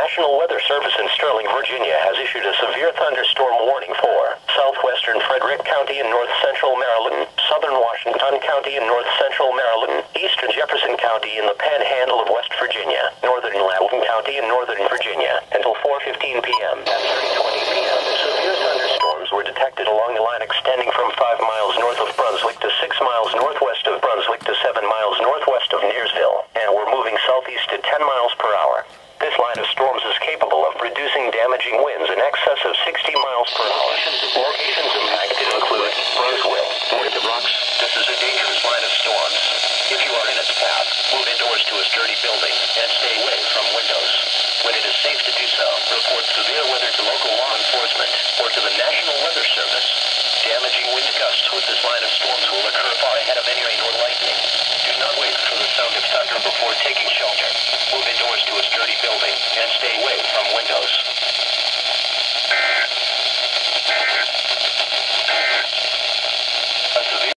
National Weather Service in Sterling, Virginia has issued a severe thunderstorm warning for southwestern Frederick County in north-central Maryland, southern Washington County in north-central Maryland, eastern Jefferson County in the Panhandle of West Virginia, northern Loudoun County in northern Virginia, until 4:15 p.m. At 3:20 p.m., severe thunderstorms were detected along the line extending from 5 miles north of Brunswick to 6 miles northwest of Brunswick to 7 miles northwest of NEERSVILLE, and were moving southeast at 10 miles per hour. This line of storms is capable of producing damaging winds in excess of 60 miles per hour. Locations impacted include Brunswick, north of Rocks. This is a dangerous line of storms. If you are in its path, move indoors to a sturdy building and stay away from windows. When it is safe to do so, report severe weather to local law enforcement or to the National Weather Service. Damaging wind gusts with this line of storms will occur far ahead of any rain or lightning. Do not wait for the sound of thunder before taking shelter. Move indoors to a sturdy building and stay away from windows.